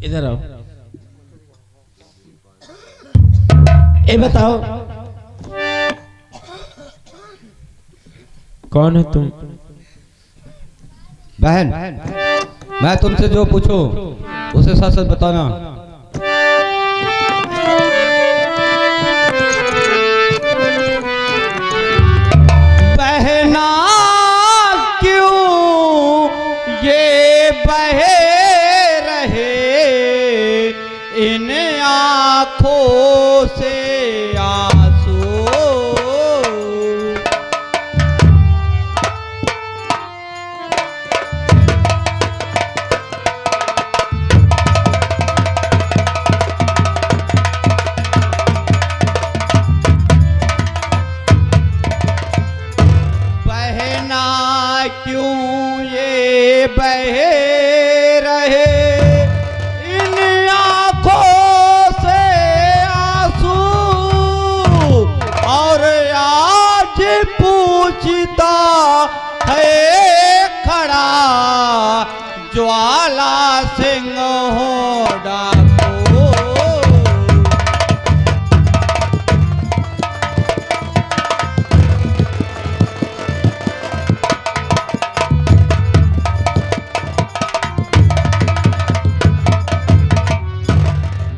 इधर आओ। ये बताओ कौन है तुम? बहन, मैं तुमसे जो पूछूं उसे सच सच बताना। बहना क्यों ये बहे रहे इन आँखों से आंसू? क्यों ये बहे रहे इन आँखों से आंसू? और आज पूछता है खड़ा ज्वाला सिंह हो डाको।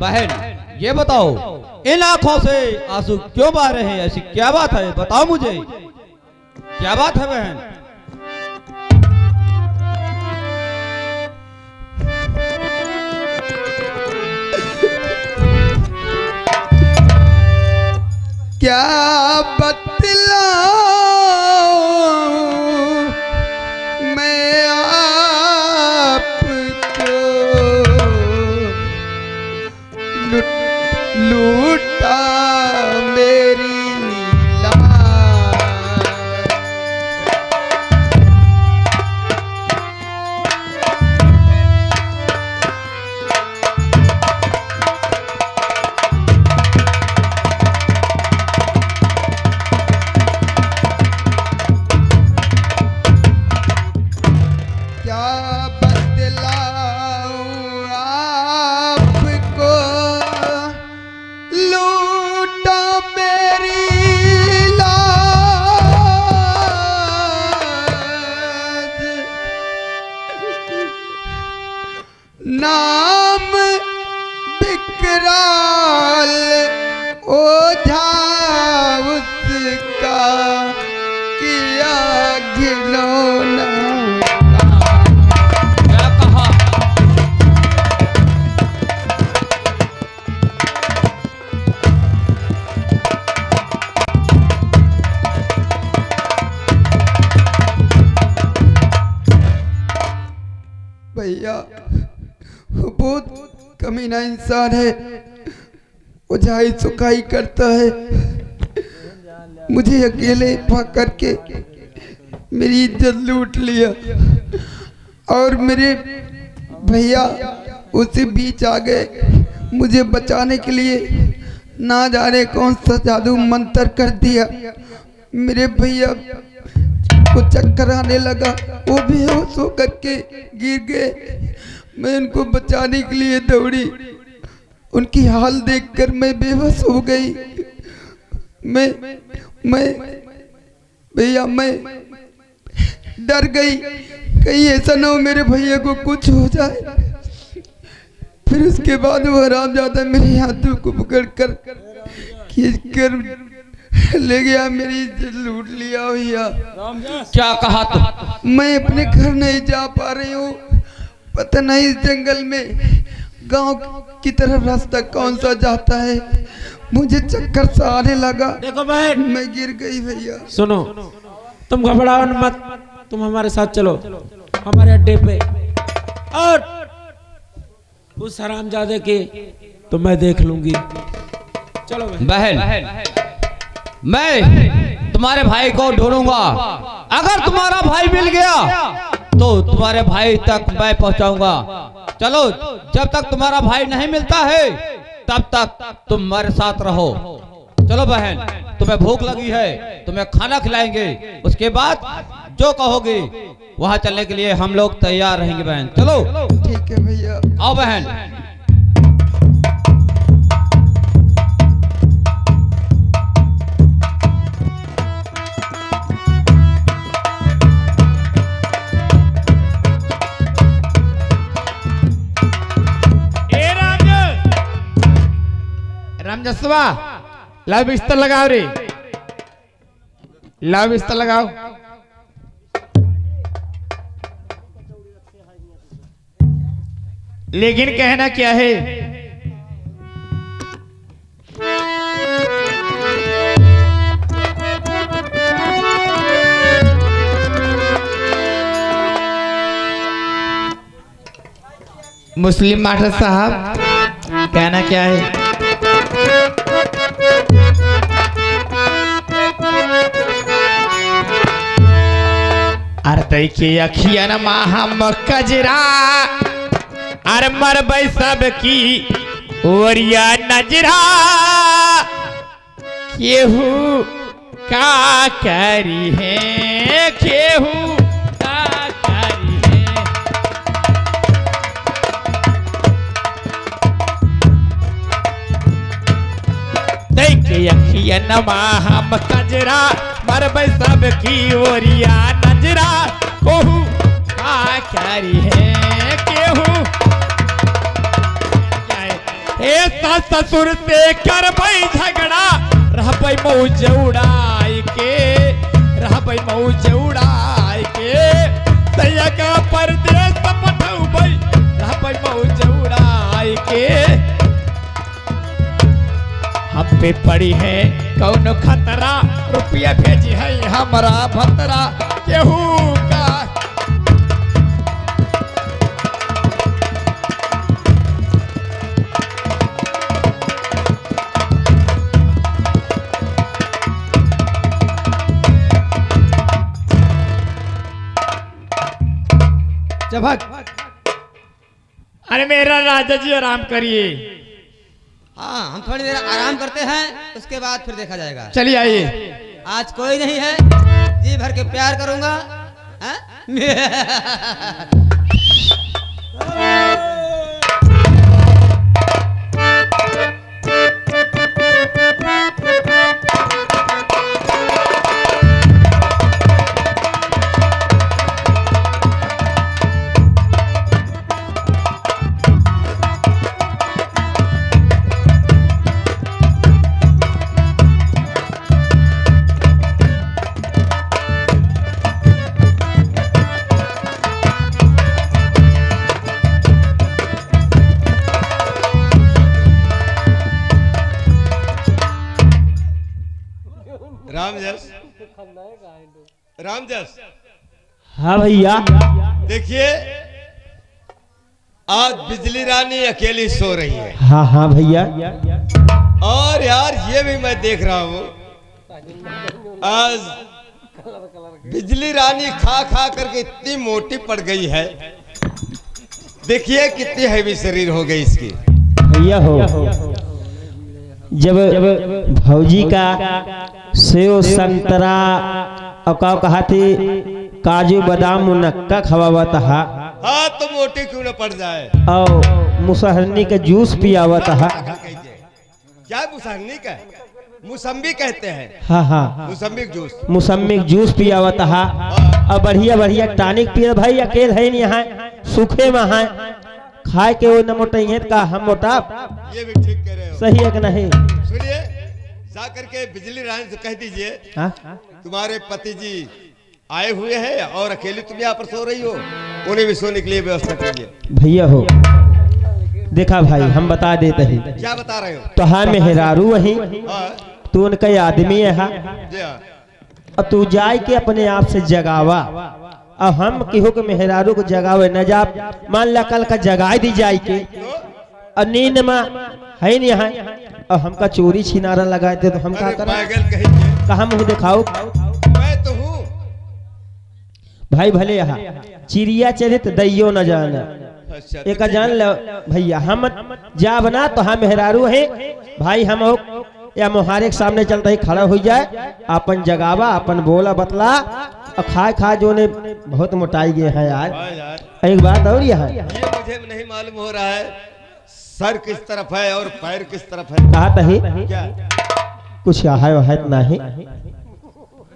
बहन, ये बताओ इन आंखों से आंसू क्यों बह रहे हैं? ऐसी क्या बात है? बताओ मुझे, क्या बात है बहन? क्या बतलाऊं मैं आपको, लूटा मेरी लाज। क्या बतलाऊं आपको, लूटा मेरी लाज। नाम विकराल ओझा उसका, किया घिनौना। क्या कहा? भैया वो बहुत कमीना इंसान है, उझाई सुखाई करता है। मुझे अकेले पा करके मेरी इज्जत लूट लिया और मेरे भैया उसी बीच आ गए मुझे बचाने के लिए। ना जाने कौन सा जादू मंत्र कर दिया, मेरे भैया को चक्कर आने लगा, वो बेहोश होकर के गिर गए। मैं उनको बचाने के लिए दौड़ी, उनकी हाल देखकर मैं बेबस हो गई। मैं भैया मैं डर गई, कहीं ऐसा ना हो मेरे भैया को कुछ हो जाए। फिर उसके बाद वो हरामजादा मेरे हाथों को पकड़ कर खींच कर ले गया, मेरी इज्जत लूट लिया भैया। क्या कहा तुम? मैं अपने घर नहीं जा पा रही हूँ, पता नहीं इस जंगल में गांव की तरफ रास्ता कौन सा जाता है। मुझे चक्कर सा आने लगा, देखो बहन, मैं गिर गई भैया। सुनो, तुम घबराओ मत, तुम हमारे साथ चलो हमारे अड्डे पे, और उस हरामजादे के तो मैं देख लूंगी। चलो बहन, मैं तुम्हारे भाई को ढूंढूंगा। अगर तुम्हारा भाई मिल गया तो तुम्हारे भाई तक मैं पहुंचाऊंगा। चलो, जब तक तुम्हारा भाई नहीं मिलता है तब तक तुम मेरे साथ रहो। चलो बहन, तुम्हें भूख लगी है, तुम्हें खाना खिलाएंगे, उसके बाद जो कहोगे वहां चलने के लिए हम लोग तैयार रहेंगे बहन। चलो ठीक है भैया। आओ बहन। रामजसवा लाओ बिस्तर लगाओ रे, लाओ बिस्तर लगाओ। लेकिन कहना क्या है, मुस्लिम मास्टर साहब कहना क्या है? अरे देखिए अखिया न माहम कजरा, अरे मरबई सब की ओरिया नजरा, केहू का करी है, केहू का करी है। देखिए अखिया न माहम कजरा, मरबई सब की ओरिया नजरा, कोहू का करी है, केहू ससुर से कर भाई झगड़ा, रह भाई मौज उड़ाई के, रह भाई मौज उड़ाई के, सैया का परदेश पठाऊ भाई, रह भाई मौज उड़ाई के। हम पे पड़ी है कौन खतरा, रुपया भेजी है हमारा भतरा, केहू का चभक। अरे मेरा राजा जी आराम करिए। हाँ हम थोड़ी देर आराम करते हैं, उसके बाद फिर देखा जाएगा। चलिए आइए। आज कोई नहीं है, जी भर के प्यार करूंगा। रामजस, रामजस, हाँ भैया। देखिए आज बिजली रानी अकेली सो रही है। हाँ हाँ भैया। और यार ये भी मैं देख रहा हूँ, आज बिजली रानी खा खा करके इतनी मोटी पड़ गई है। देखिए कितनी हैवी शरीर हो गई इसकी। भैया हो, जब भौजी का सेव संतरा और का कहा थी काजू बादाम मुनक्का खवावत हा, हाँ तो मोटी क्यों न पड़ जाए। और मुसहरनी का जूस पियावत हा। क्या मुसहरनी का? मुसम्बी कहते हैं। हाँ हाँ मुसम्बी जूस, मुसम्मी जूस पियावत हा। और बढ़िया बढ़िया टॉनिक पिया। भाई अकेले है नहीं यहाँ, सूखे में है, खाए के वो न मोटे का हम मोटा। ये भी ठीक कह रहे हो। सही है कि नहीं? सुनिए, जा करके बिजली रानी से कह दीजिए तुम्हारे पति जी आए हुए हैं और अकेली तुम यहाँ पर सो रही हो, उन्हें भी सोने के लिए व्यवस्था कीजिए। भैया हो, देखा भाई हम बता देते हैं। क्या बता रहे हो? तो हाँ मेहरारू वही, तू उनका आदमी है हा? और तू जाए के अपने आप से जगावा, और हम केहू के मेहरारू को जगावे न जा। मान ला कल का जगाई दी जाए के और नींद में है नहीं यहाँ, और हमका चोरी छिनारा लगाए थे तो हम क्या करें? कहा मुँह दिखाओ। मैं तो हूँ भाई भले यहाँ चिड़िया चले तो दैयो न जाना। अच्छा, एक जान लो भैया, हम जा बना तो हम मेहरारू है भाई। हम हो या मोहारे के सामने चलता ही खड़ा हो जाए, अपन जगावा, अपन बोला बतला, और खाए खा जो ने बहुत मोटाई गए हैं यार। एक बात और यह है, ये मुझे नहीं मालूम हो रहा है सर किस तरफ है और पैर किस तरफ है। कहा तही क्या कुछ है वह नहीं?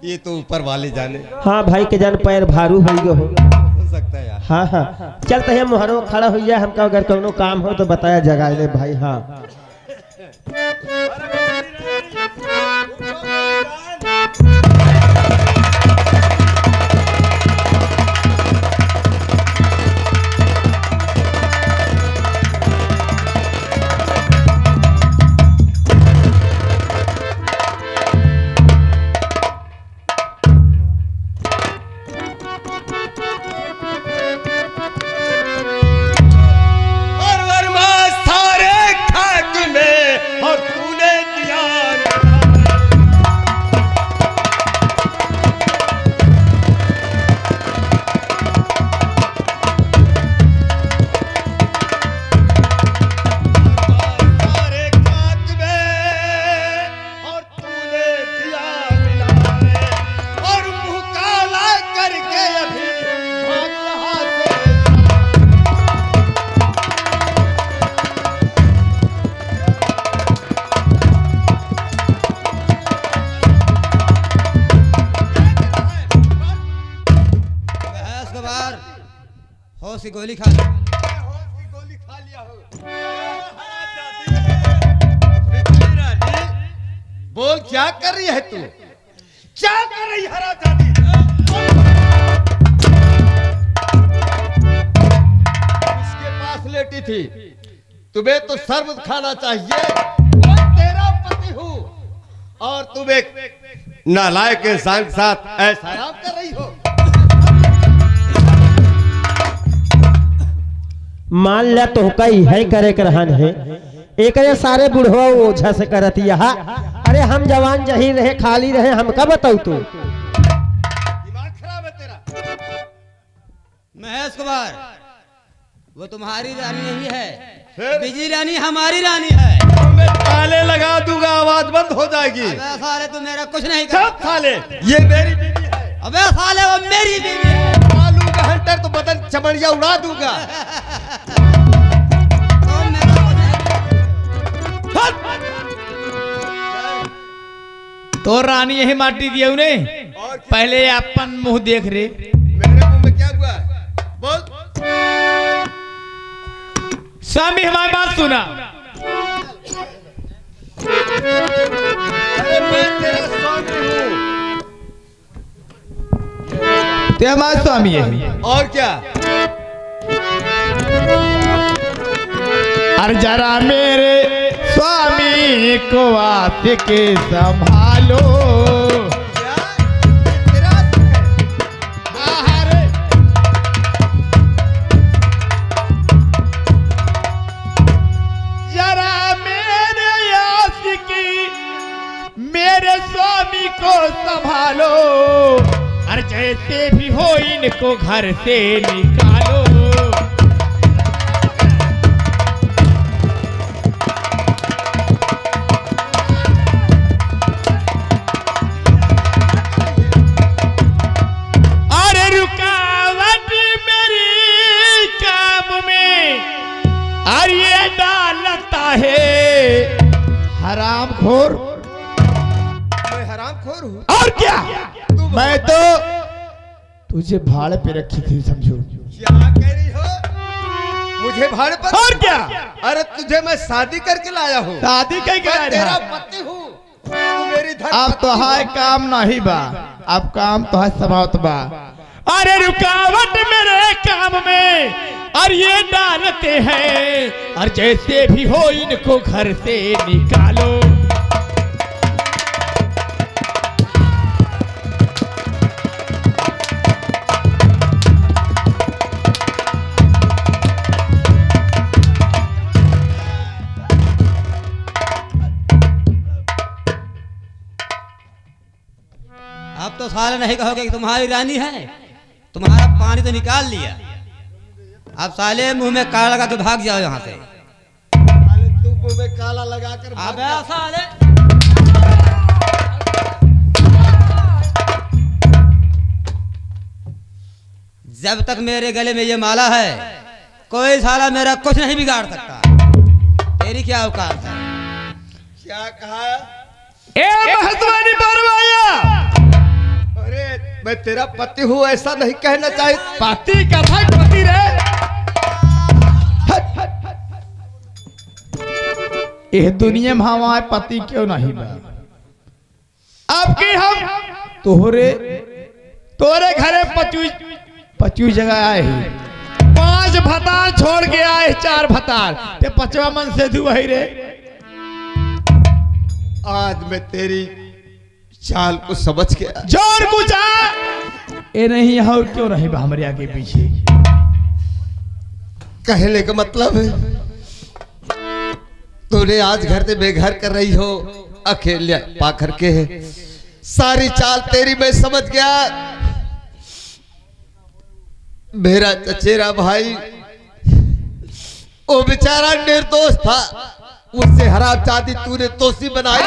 ये तो ऊपर वाले जाने। हाँ भाई के जान पैर भारू हो गए हो सकता है यार। हाँ हाँ चलते हैं मोहरों खड़ा हो जाए, हमका अगर कोनो काम हो तो बताया जगा ले भाई। हाँ होश की गोली खा ली। होश की गोली खा लिया हो। बिजली रानी, बोल क्या कर रही है तू? क्या कर रही है हरामजादी? उसके पास लेटी थी। तुम्हें तो शर्म खाना चाहिए। मैं तेरा पति हूँ और तुम एक नालायक इंसान के साथ ऐसा आराम कर रही हो। मान लिया तो कई है करे कर रहन है एक सारे बुढ़वा ओझा से करत यहाँ। अरे हम जवान जही रहे खाली रहे हम कब बताऊ तू। दिमाग खराब है तेरा। महेश कुमार, वो तुम्हारी रानी नहीं है, फिर? बिजली रानी हमारी रानी है। मैं ताले लगा दूंगा, आवाज बंद हो जाएगी। अबे साले तू मेरा कुछ नहीं सब कर। साले, ये मेरी बीवी है। अबे साले वो मेरी बीवी है। आलू का हंटर तो बदन चमड़िया उड़ा दूंगा। तो मेरा कुछ नहीं। तो रानी यही माटी दिया उन्हें। और पहले अपन मुंह देख रे। मेरे मुंह में क्या हुआ? बोल। स्वामी हमारी बात सुना। अरे मैं तेरा स्वामी हूँ। ते हमारा स्वामी है। और क्या? और जरा मेरे स्वामी को आत के संभालो। क्या? ये तेरा सुख है। जरा मेरे आशिकी मेरे स्वामी को संभालो, और जैसे भी हो इनको घर से निकालो। अरे रुकावट मेरी काम में और ये डालता है हरामखोर। मैं हरामखोर हूँ। और क्या, मैं तो तुझे भाड़े पे रखी थी समझो। क्या कह रही हो? मुझे भाड़े पर? और क्या, अरे तुझे मैं शादी करके लाया हूँ। शादी कई मैं करा तेरा रहा। पति हूँ। तू मेरी धर्म अब तो पत्नी है हो। काम नहीं बा, अब काम तो है समाप्त बा। अरे रुकावट मेरे काम में और ये डालते हैं, और जैसे भी हो इनको घर से निकालो। अब तो साले नहीं कहोगे कि तुम्हारी रानी है, तुम्हारा पानी तो निकाल लिया। अब साले मुंह में काला लगा के भाग जाओ यहाँ से। साले तू मुंह में काला लगाकर भाग अबे जा। साले, जब तक मेरे गले में ये माला है कोई साला मेरा कुछ नहीं बिगाड़ सकता। तेरी क्या औकात है? क्या कहा? ए महतवानी बरवाया, अरे मैं तेरा पति हूँ ऐसा नहीं कहना चाहिए। पति का था पति रे। ये दुनिया में हमारे पति क्यों नहीं बा? अब की हम तोरे घरे पचू जगह आए ही, 5 भतार छोड़ के आए, 4 भतार ते 5वां मन से दुआई रे। आज मैं तेरी चाल को समझ गया। जोर कुचा ए नहीं यहाँ और क्यों रहे बा हमारे आगे पीछे। कहने का मतलब है तूने आज घर से बेघर कर रही हो, अकेले पा करके है। सारी चाल तेरी मैं समझ गया। मेरा चचेरा भाई वो बेचारा निर्दोष था, उससे हरामजादी तूने दोषी बनाई।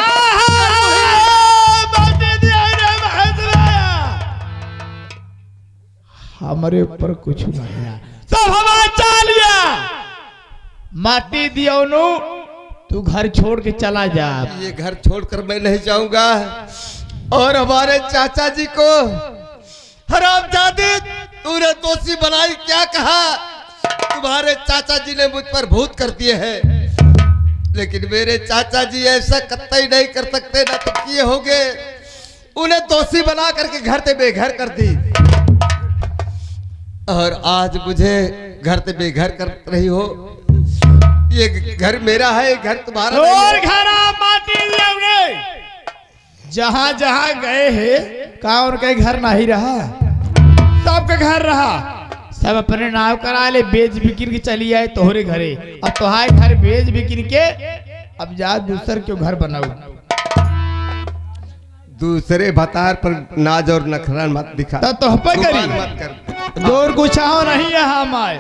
हमारे ऊपर कुछ नहीं है, सब हमारा चाल लिया। माटी दिया तू घर छोड़ के चला जा। ये घर छोड़कर मैं नहीं जाऊंगा। और हमारे चाचा जी को हरामजादी तूने दोषी बनाई। क्या कहा? तुम्हारे चाचा जी ने मुझ पर भूत कर दिए हैं, लेकिन मेरे चाचा जी ऐसा कतई नहीं कर सकते, ना तो किए होंगे। उन्हें दोषी बना करके घर से बेघर कर दी, और आज मुझे घर से बेघर कर रही हो। ये घर मेरा है, घर तुम्हारा नहीं और है। घर माटी देवरे जहां जहां गए हैं का उनका घर नहीं रहा, सबका घर रहा, सब अपने नाव करा ले, बेच बिकिन के चली आए तोहरे घरे। अब तोहारे घर बेच बिकिन के अब जा दूसर क्यों घर बनाऊ। दूसरे भतार पर नाज और नखरा मत दिखा, तो तोह पे गुमान करी मत कर। जोर कुछ आओ नहीं यहाँ माए।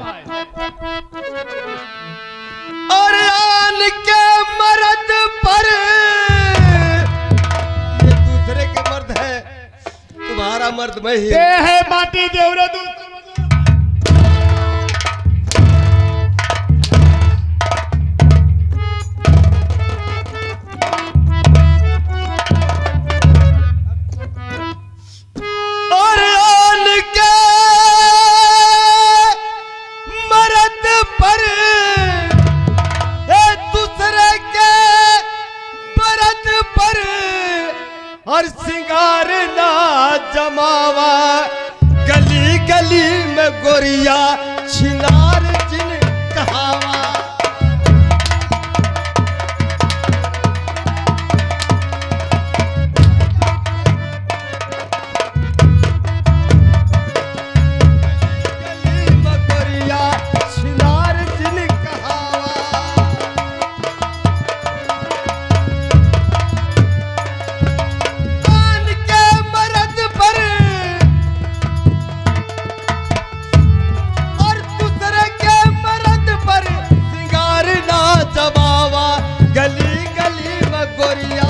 और आन के मर्द पर, ये दूसरे के मर्द है, तुम्हारा मर्द मैं ही ते है माटी देवरे दूसरे और आन के मर्द पर, ये दूसरे के मर्द पर, और सिंगार ना जमावा, गली गली में गोरिया छिनार जिन कहावा। गली में गोरिया छिनार जिन कहावा। आन के मर्द पर, और दूसरे के मर्द पर, सिंगार ना जमावा, गली गली में गोरिया।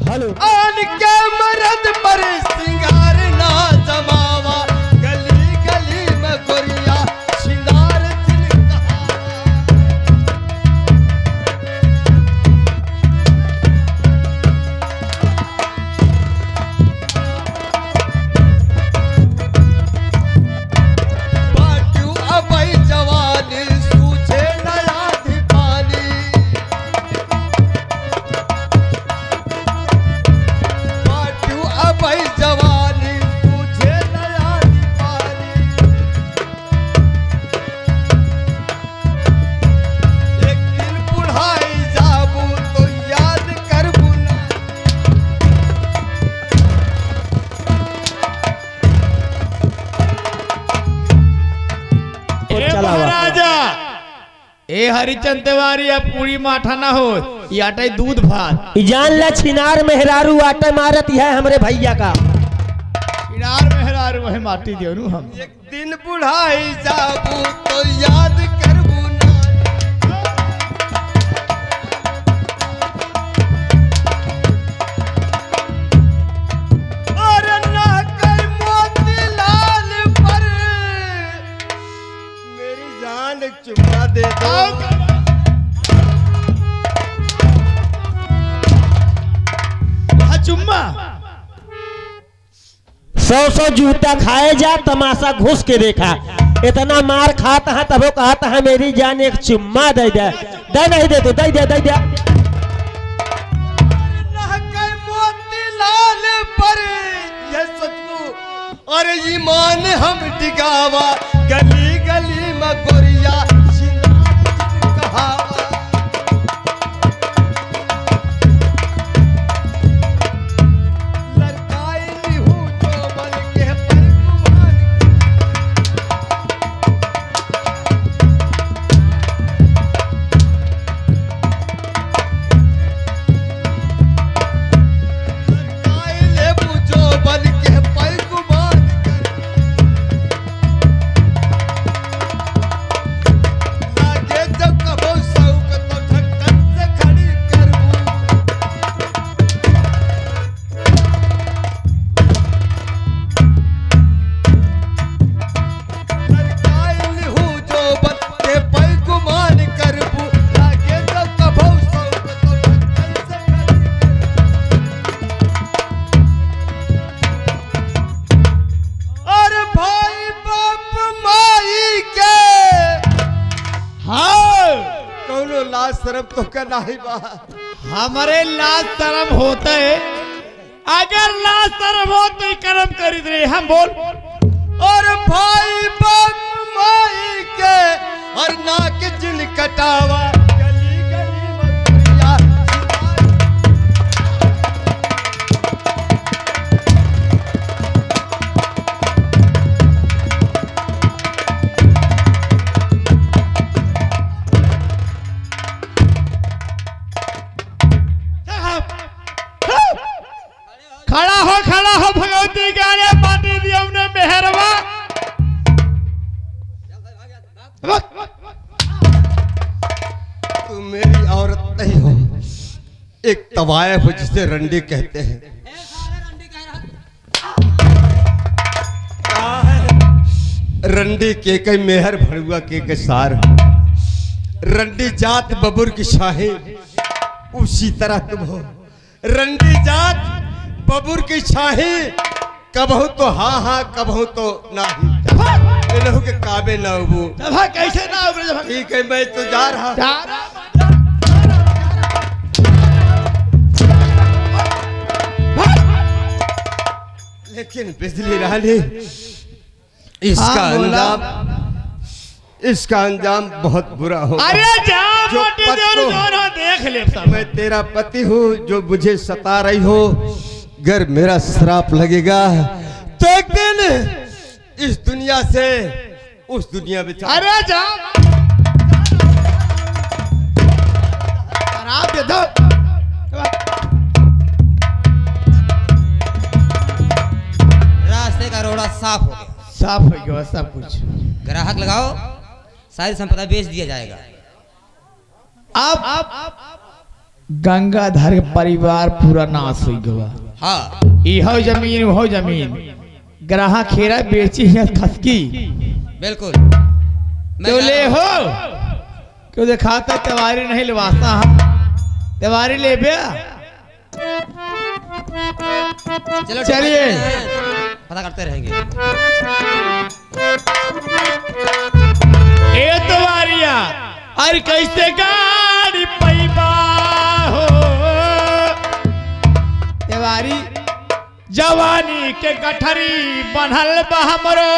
हेलो आन के मर्द पर, सिंगार ना जमावा, गली गली में गोरिया छिनार जिन कहावा। बाटू अबई जवानी, सूझे नया दीपानी। बाटू अबई जवानी, सूझे नया दीपानी। एक दिन बुढ़ाई जाबू तो याद करबू ना। ए चला हुआ। महाराजा ए हरिचंद तिवारी अब पूरी माठा ना हो, ये आटे दूध भात। ई जान ला छिनार मेहरारू आटे मारत है हमरे भैया का। किनार मेहरार वही माटी देवरू हम। एक दिन बुढ़ाई जाबू तो याद करबू ना। और ना कर मोतीलाल पर, मेरी जान एक चुम्मा दे दो। चुम्मा 100 जूता खाए जा, तमाशा घुस के देखा। इतना मार खाता है तब वो कहता है मेरी जान एक चुम्मा दे दे। दे नहीं दे तो दे दे दे दे। ना कर मोतीलाल पर, ये सोचबू और ईमान हम डिगावा, गली गली में गोरिया छिनार जिन कहावा। लड़काई हूँ जो बन के पर गुमान। लड़काई ले जो बन के पर गुमान कर। शर्म तो करना ही बा। हमारे लाज शर्म होता है, अगर लाज शर्म हो तो ही कर्म करी दे हम बोल। और भाई बाप माई के और नाक जिन कटावा गली गली मत खड़ा हो भगवती गाने पानी दी हमने मेहरबा। तू मेरी औरत नहीं हो, एक तवायफ हो जिसे रंडी कहते हैं। रंडी के कई मेहर भरुआ के सार, रंडी जात बबुर की शाही, उसी तरह तुम हो। रंडी जात बबुर की शाही, कबहू तो हाँ हाँ कबहू तो नहीं, इन्हों के काबे न वो। कैसे ना हो? ठीक है मैं तो जा रहा। लेकिन बिजली रानी, इसका अंजाम बहुत बुरा होगा। अरे जाओ जो मोटी पत देर को- दोनों देख ले सब। मैं तेरा पति हूँ, जो मुझे सता रही हो, अगर मेरा श्राप लगेगा तो एक दिन इस दुनिया से उस दुनिया में चला। अरे जाओ शराब दे दो। रास्ते का रोड़ा साफ हो गया, साफ हो गया सब कुछ। ग्राहक लगाओ, सारी संपदा बेच दिया जाएगा। अब गंगाधर के परिवार पूरा नाश हो गया। हाँ इहो जमीन वो जमीन, ग्राहक खेरा बेची है खसकी। बिल्कुल। तो ले हो क्यों दिखाता तिवारी नहीं लवासा, हम तिवारी ले बे। चलो चलिए। पता करते रहेंगे। ए तिवारिया, अरे कैसे गाड़ी पैबा हो तिवारी, जवानी के गठरी बनल बा हमरो,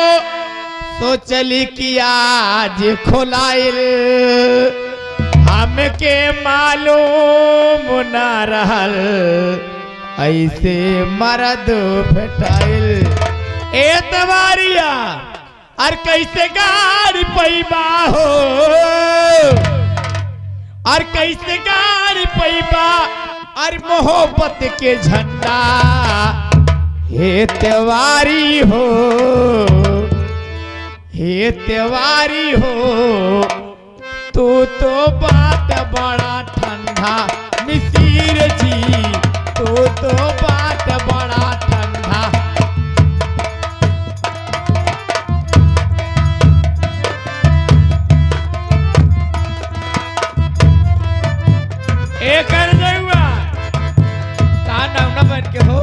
सोचली कि आज खोलाइल हमके मालूम न रहल, ऐसे मरद भेटाइल। ए तिवारिया, अरे कैसे गाड़ी पैबा हो, अरे कैसे गाड़ी पैबा, अरे मोहब्बत के झंडा। हे तिवारी हो, हे तिवारी हो, तू तो बात बड़ा ठंडा मिसिर जी, तू तो बात बड़ा ठंडा। एक कर जाऊआ का नाम ना बन के हो।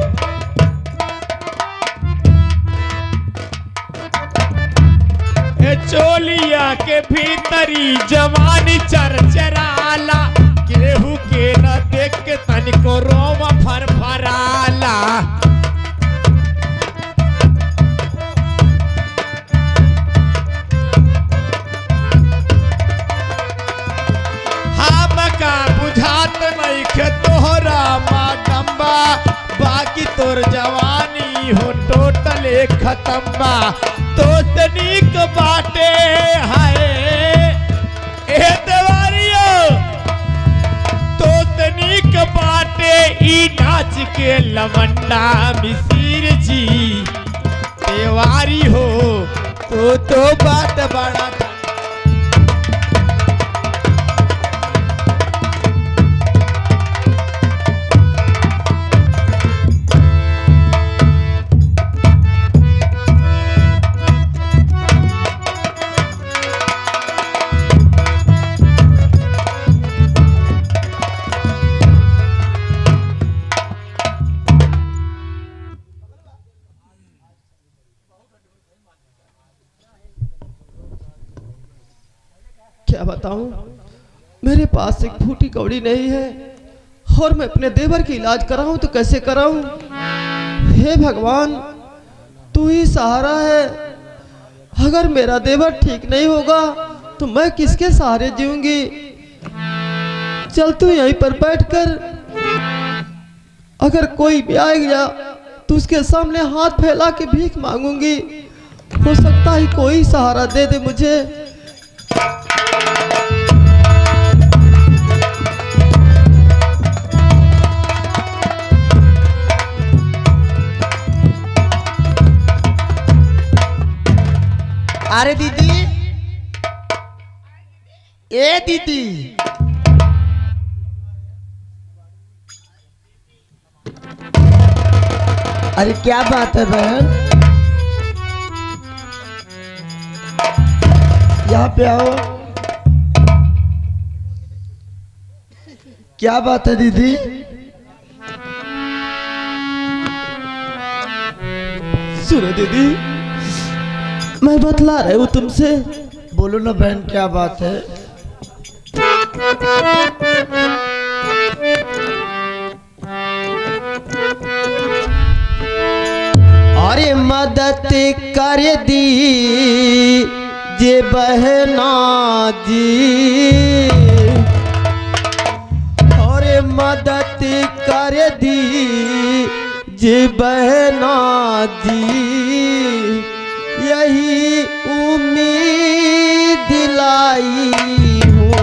ए चोलिया के भीतरी जवानी चरचराला, केहू के न देख के तनिको रोम फरफराला। हम का बुझात नहीं के तोहरा मागम्बा, बाकी तोर जवानी हो टोटले खत्म बा। तो तनिक बाटे हाय ए तिवारियो, तो तनिक बाटे ई नाच के लवंडा मिसिर जी। तिवारी हो तो बात बड़ा। क्या बताऊं, मेरे पास एक फूटी कौड़ी नहीं है और मैं अपने देवर की इलाज कराऊं तो कैसे कराऊं। हे भगवान, तू ही सहारा है। अगर मेरा देवर ठीक नहीं होगा तो मैं किसके सहारे जीऊंगी। चल तू यहीं पर बैठकर, अगर कोई भी आएगा तो उसके सामने हाथ फैला के भीख मांगूंगी। हो सकता है कोई सहारा दे दे मुझे। अरे दीदी, ए दीदी, अरे क्या बात है बहन, यहाँ पे आओ। क्या बात है दीदी? सुनो दीदी, मैं बतला रही हूँ तुमसे। बोलो ना बहन, क्या बात है? अरे मदद कर दी जे बहना जी, अरे मदद कर दी जे बहना जी, यही उम्मीद दिलाई हूँ।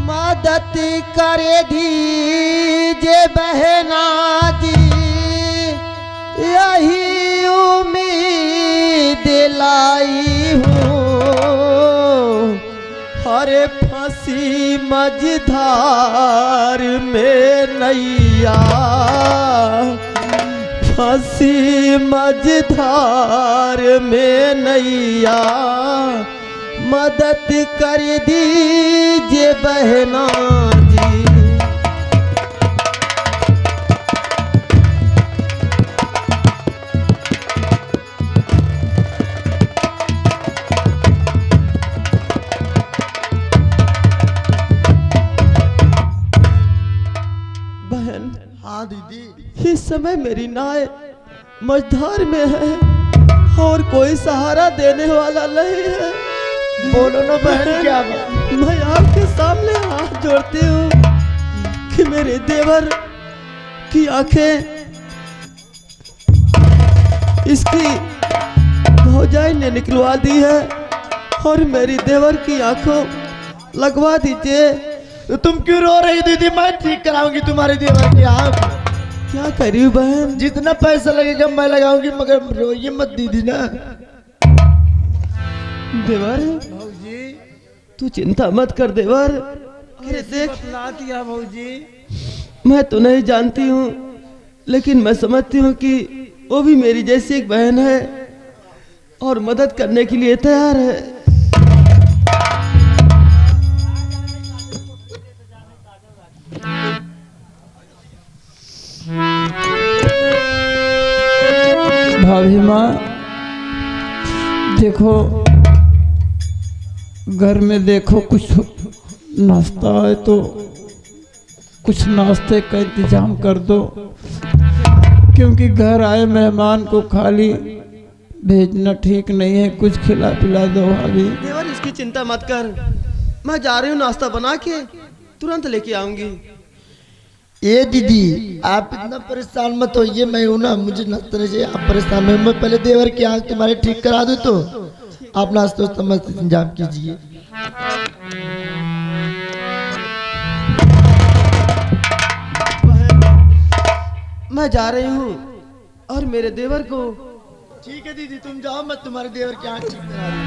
मदद कर दीजे बहना जी, यही उम्मीद लाई हूँ। हरे फंसी मझधार में नैया, फंसी मझधार में नैया, मदद कर दीजिए बहना जी। बहन, हाँ दीदी, इस समय मेरी नाव मझधार में है और कोई सहारा देने वाला नहीं है। बोलो ना बहन, क्या बात? मैं आपके सामने हाथ जोड़ती हूँ कि मेरे देवर की आंखें इसकी भौजाई ने निकलवा दी है और मेरी देवर की आंखों लगवा दीजिए। तो तुम क्यों रो रही दीदी? मैं ठीक कराऊंगी तुम्हारे देवर की आँख। क्या करी बहन? जितना पैसा लगेगा मैं लगाऊंगी, मगर रोइए मत दीदी ना। देवर, तू चिंता मत कर देवर। अरे देख, दिया भौजी। मैं तो नहीं जानती हूँ लेकिन मैं समझती हूँ कि वो भी मेरी जैसी एक बहन है और मदद करने के लिए तैयार है। भाभी माँ, देखो घर में देखो कुछ नाश्ता है तो कुछ नाश्ते का इंतजाम कर दो, क्योंकि घर आए मेहमान को खाली भेजना ठीक नहीं है। कुछ खिला पिला दो भाभी। देवर, इसकी चिंता मत कर, मैं जा रही हूँ, नाश्ता बना के तुरंत लेके आऊंगी। ये दीदी, आप इतना परेशान मत होइए, मैं हूं ना, मुझे नाश्ता नहीं चाहिए, आप परेशान नहीं। मैं पहले देवर की आँख तुम्हारे ठीक करा दूं तो आप नाश्ता मत इंतजाम कीजिए। मैं जा रही हूँ और मेरे देवर को। ठीक है दीदी, तुम जाओ, मैं तुम्हारे देवर की आँख ठीक करा दूं।